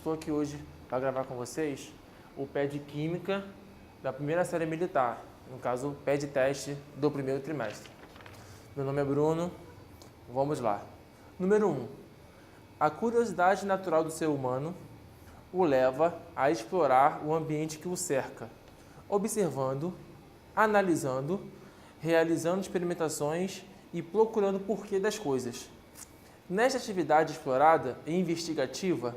Estou aqui hoje para gravar com vocês o PE de Química da primeira série militar, no caso, o PE de teste do primeiro trimestre. Meu nome é Bruno, vamos lá. Número 1. A curiosidade natural do ser humano o leva a explorar o ambiente que o cerca, observando, analisando, realizando experimentações e procurando o porquê das coisas. Nesta atividade explorada e investigativa,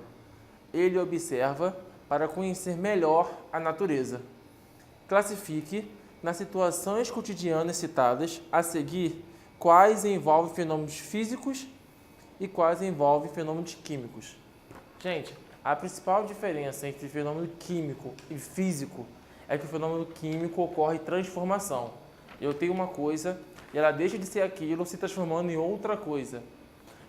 ele observa para conhecer melhor a natureza. Classifique, nas situações cotidianas citadas a seguir, quais envolvem fenômenos físicos e quais envolvem fenômenos químicos. Gente, a principal diferença entre fenômeno químico e físico é que o fenômeno químico ocorre transformação. Eu tenho uma coisa e ela deixa de ser aquilo, se transformando em outra coisa.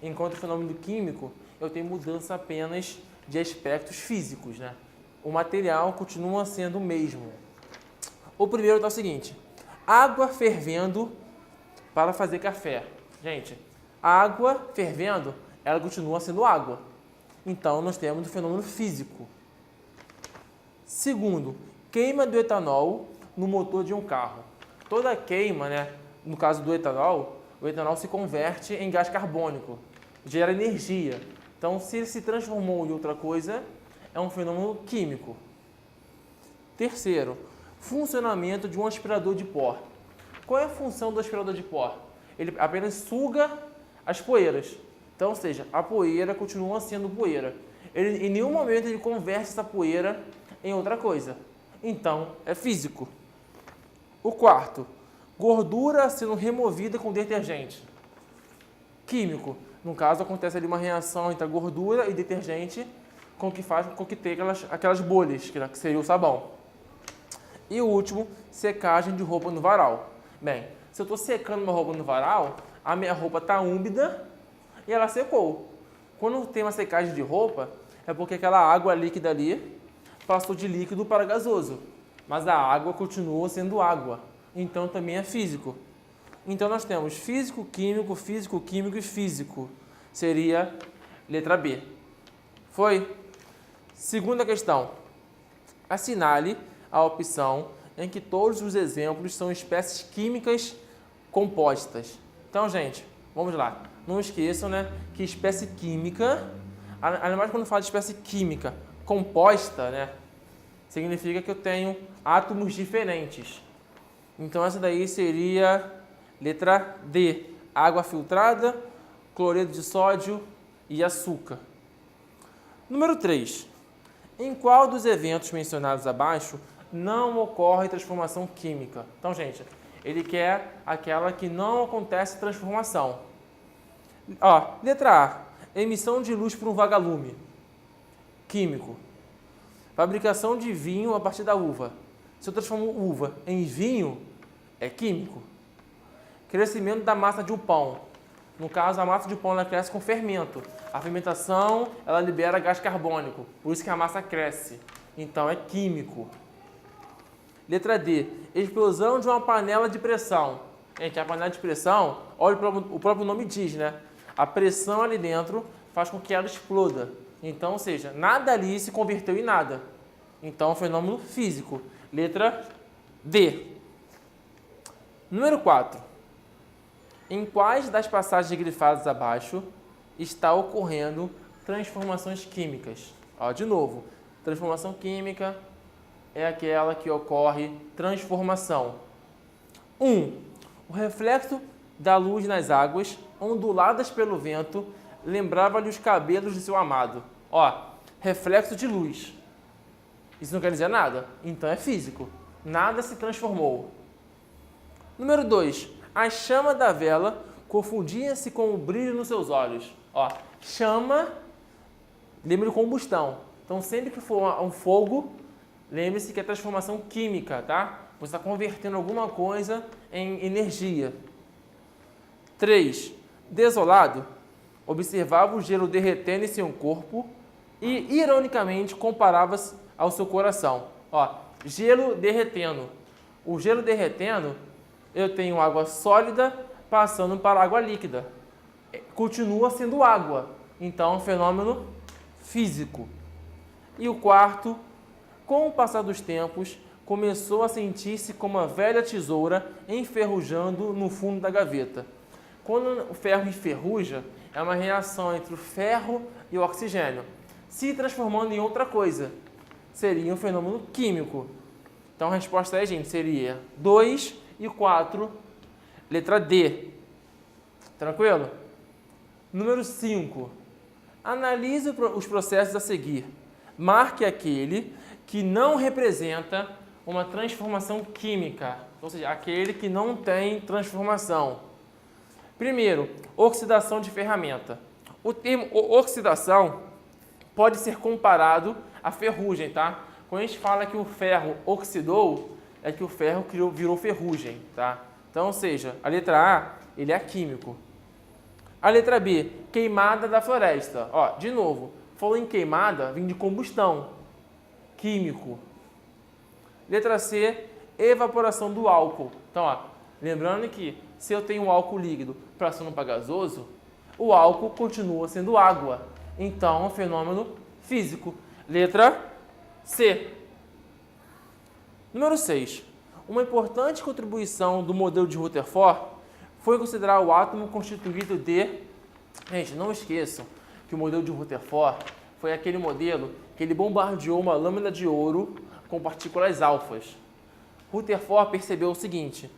Enquanto o fenômeno químico, eu tenho mudança apenas de aspectos físicos, né? O material continua sendo o mesmo. O primeiro é o seguinte: água fervendo para fazer café. Gente, a água fervendo, ela continua sendo água. Então, nós temos o fenômeno físico. Segundo, queima do etanol no motor de um carro. Toda queima, né, no caso do etanol, o etanol se converte em gás carbônico, gera energia. Então, se ele se transformou em outra coisa, é um fenômeno químico. Terceiro, funcionamento de um aspirador de pó. Qual é a função do aspirador de pó? Ele apenas suga as poeiras. Então, ou seja, a poeira continua sendo poeira. Em nenhum momento ele converte essa poeira em outra coisa. Então, é físico. O quarto, gordura sendo removida com detergente. Químico. No caso, acontece ali uma reação entre a gordura e detergente com que faz com que tenha aquelas bolhas, que seria o sabão. E o último, secagem de roupa no varal. Bem, se eu estou secando uma roupa no varal, a minha roupa está úmida e ela secou. Quando tem uma secagem de roupa, é porque aquela água líquida ali passou de líquido para gasoso. Mas a água continua sendo água. Então também é físico. Então nós temos físico, químico, físico, químico e físico. Seria letra B. Foi? Segunda questão. Assinale a opção em que todos os exemplos são espécies químicas compostas. Então, gente, vamos lá. Não esqueçam, né, que espécie química, ainda mais quando fala de espécie química composta, né, significa que eu tenho átomos diferentes. Então, essa daí seria letra D. Água filtrada, cloreto de sódio e açúcar. Número 3. Em qual dos eventos mencionados abaixo não ocorre transformação química? Então, gente, ele quer aquela que não acontece transformação. Ó, letra A. Emissão de luz por um vagalume. Químico. Fabricação de vinho a partir da uva. Se eu transformo uva em vinho, é químico. Crescimento da massa de um pão. No caso, a massa de pão ela cresce com fermento. A fermentação ela libera gás carbônico, por isso que a massa cresce. Então, é químico. Letra D. Explosão de uma panela de pressão. Gente, a panela de pressão, olha o próprio nome diz, né? A pressão ali dentro faz com que ela exploda. Então, ou seja, nada ali se converteu em nada. Então, fenômeno físico. Letra D. Número 4. Em quais das passagens grifadas abaixo está ocorrendo transformações químicas? Ó, de novo, transformação química é aquela que ocorre transformação. 1. O reflexo da luz nas águas, onduladas pelo vento, lembrava-lhe os cabelos de seu amado. Ó, reflexo de luz. Isso não quer dizer nada. Então é físico. Nada se transformou. Número 2. A chama da vela confundia-se com o brilho nos seus olhos. Ó, chama, lembra de combustão. Então, sempre que for um fogo, lembre-se que é transformação química, tá? Você está convertendo alguma coisa em energia. 3. Desolado, observava o gelo derretendo em seu corpo e, ironicamente, comparava-se ao seu coração. Ó, gelo derretendo. O gelo derretendo, eu tenho água sólida passando para água líquida. Continua sendo água. Então, é um fenômeno físico. E o quarto, com o passar dos tempos, começou a sentir-se como uma velha tesoura enferrujando no fundo da gaveta. Quando o ferro enferruja, é uma reação entre o ferro e o oxigênio, se transformando em outra coisa. Seria um fenômeno químico. Então a resposta aí, gente, seria 2 e 4, letra D. Tranquilo? Número 5. Analise os processos a seguir. Marque aquele que não representa uma transformação química, ou seja, aquele que não tem transformação. Primeiro, oxidação de ferramenta. O termo oxidação pode ser comparado à ferrugem, tá? Quando a gente fala que o ferro oxidou, é que o ferro virou ferrugem, tá? Então, ou seja, a letra A, ele é químico. A letra B, queimada da floresta. Ó, de novo, falou em queimada, vem de combustão, químico. Letra C, evaporação do álcool. Então, ó, lembrando que se eu tenho um álcool líquido passando para gasoso, o álcool continua sendo água. Então, é um fenômeno físico. Letra C. Número 6. Uma importante contribuição do modelo de Rutherford foi considerar o átomo constituído de... Gente, não esqueçam que o modelo de Rutherford foi aquele modelo que ele bombardeou uma lâmina de ouro com partículas alfas. Rutherford percebeu o seguinte,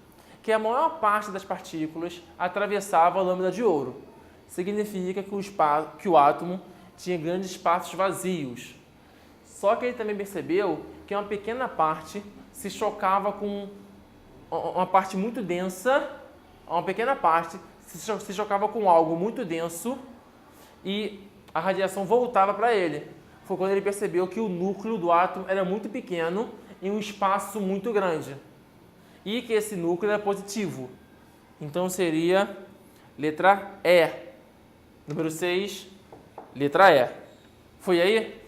que a maior parte das partículas atravessava a lâmina de ouro. Significa que o átomo tinha grandes espaços vazios. Só que ele também percebeu que uma pequena parte se chocava com uma parte muito densa, uma pequena parte se chocava com algo muito denso e a radiação voltava para ele. Foi quando ele percebeu que o núcleo do átomo era muito pequeno em um espaço muito grande e que esse núcleo é positivo. Então seria letra E. Número 6, letra E. Foi aí?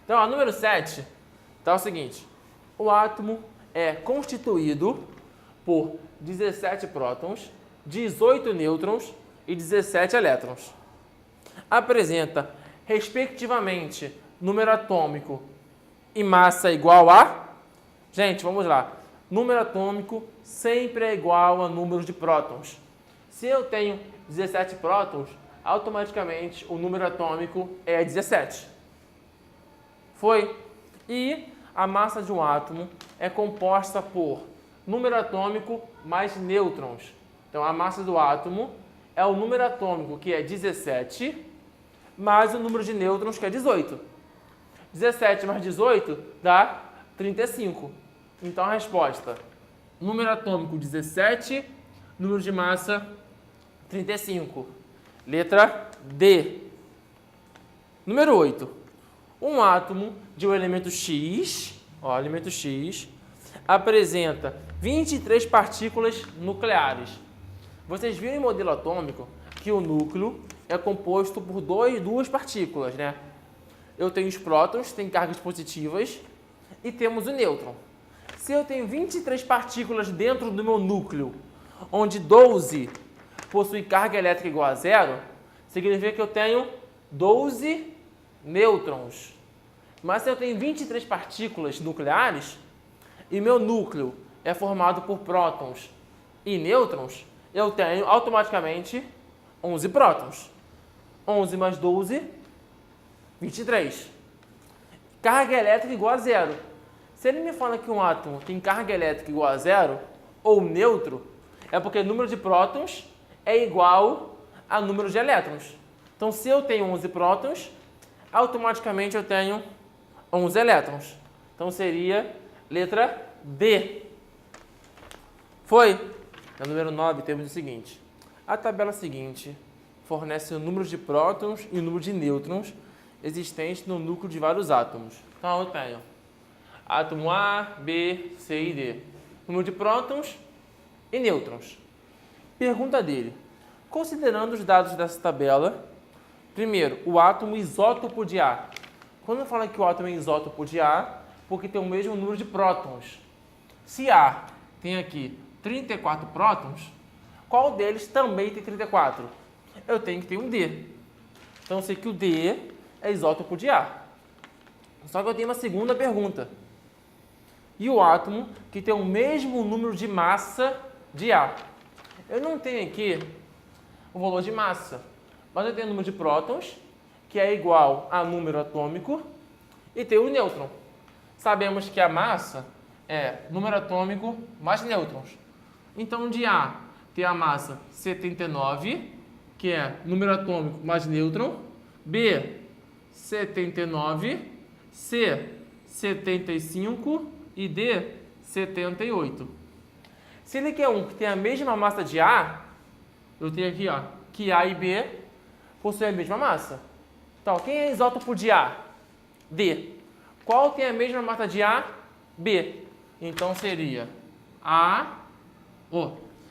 Então, ó, número 7 está o seguinte. O átomo é constituído por 17 prótons, 18 nêutrons e 17 elétrons. Apresenta, respectivamente, número atômico e massa igual a... Gente, vamos lá. Número atômico sempre é igual a número de prótons. Se eu tenho 17 prótons, automaticamente o número atômico é 17. Foi? E a massa de um átomo é composta por número atômico mais nêutrons. Então, a massa do átomo é o número atômico, que é 17, mais o número de nêutrons, que é 18. 17 mais 18 dá 35. Então, a resposta, número atômico 17, número de massa 35. Letra D. Número 8. Um átomo de um elemento X, ó, elemento X, apresenta 23 partículas nucleares. Vocês viram em modelo atômico que o núcleo é composto por duas partículas, né? Eu tenho os prótons, tem cargas positivas, e temos o nêutron. Se eu tenho 23 partículas dentro do meu núcleo, onde 12 possui carga elétrica igual a zero, significa que eu tenho 12 nêutrons. Mas se eu tenho 23 partículas nucleares e meu núcleo é formado por prótons e nêutrons, eu tenho automaticamente 11 prótons. 11 mais 12, 23. Carga elétrica igual a zero. Se ele me fala que um átomo tem carga elétrica igual a zero, ou neutro, é porque o número de prótons é igual ao número de elétrons. Então, se eu tenho 11 prótons, automaticamente eu tenho 11 elétrons. Então, seria letra D. Foi? No número 9, temos o seguinte. A tabela seguinte fornece o número de prótons e o número de nêutrons existentes no núcleo de vários átomos. Então, eu tenho átomo A, B, C e D. Número de prótons e nêutrons. Pergunta dele. Considerando os dados dessa tabela, primeiro, o átomo isótopo de A. Quando eu falo que o átomo é isótopo de A, porque tem o mesmo número de prótons. Se A tem aqui 34 prótons, qual deles também tem 34? Eu tenho que ter um D. Então, eu sei que o D é isótopo de A. Só que eu tenho uma segunda pergunta. E o átomo que tem o mesmo número de massa de A? Eu não tenho aqui o valor de massa, mas eu tenho o número de prótons, que é igual a número atômico, e tenho o nêutron. Sabemos que a massa é número atômico mais nêutrons. Então, de A tem a massa 79, que é número atômico mais nêutron, B, 79, C, 75 e D, 78. Se ele quer um que tem a mesma massa de A, eu tenho aqui ó, que A e B possuem a mesma massa. Então, quem é isótopo de A? D. Qual tem a mesma massa de A? B. Então, seria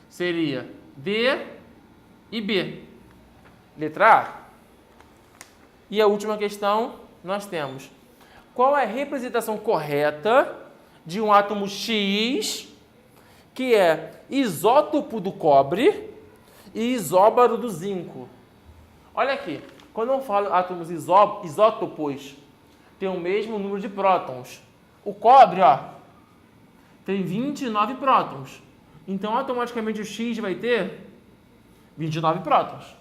seria D e B. Letra A. E a última questão, nós temos: qual é a representação correta de um átomo X que é isótopo do cobre e isóbaro do zinco? Olha aqui, quando eu falo átomos isótopos, tem o mesmo número de prótons. O cobre, ó, tem 29 prótons. Então, automaticamente o X vai ter 29 prótons.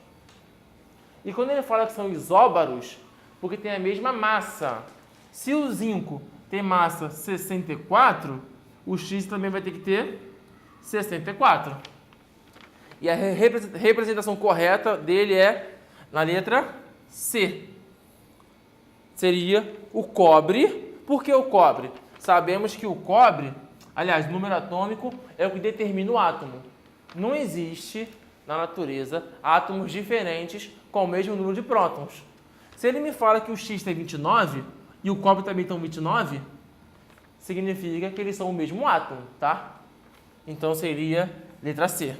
E quando ele fala que são isóbaros, porque tem a mesma massa. Se o zinco tem massa 64, o X também vai ter que ter 64. E a representação correta dele é na letra C. Seria o cobre. Por que o cobre? Sabemos que o cobre, aliás, o número atômico é o que determina o átomo. Não existe na natureza átomos diferentes com o mesmo número de prótons. Se ele me fala que o X tem 29 e o cobre também tem 29, significa que eles são o mesmo átomo, tá? Então seria letra C.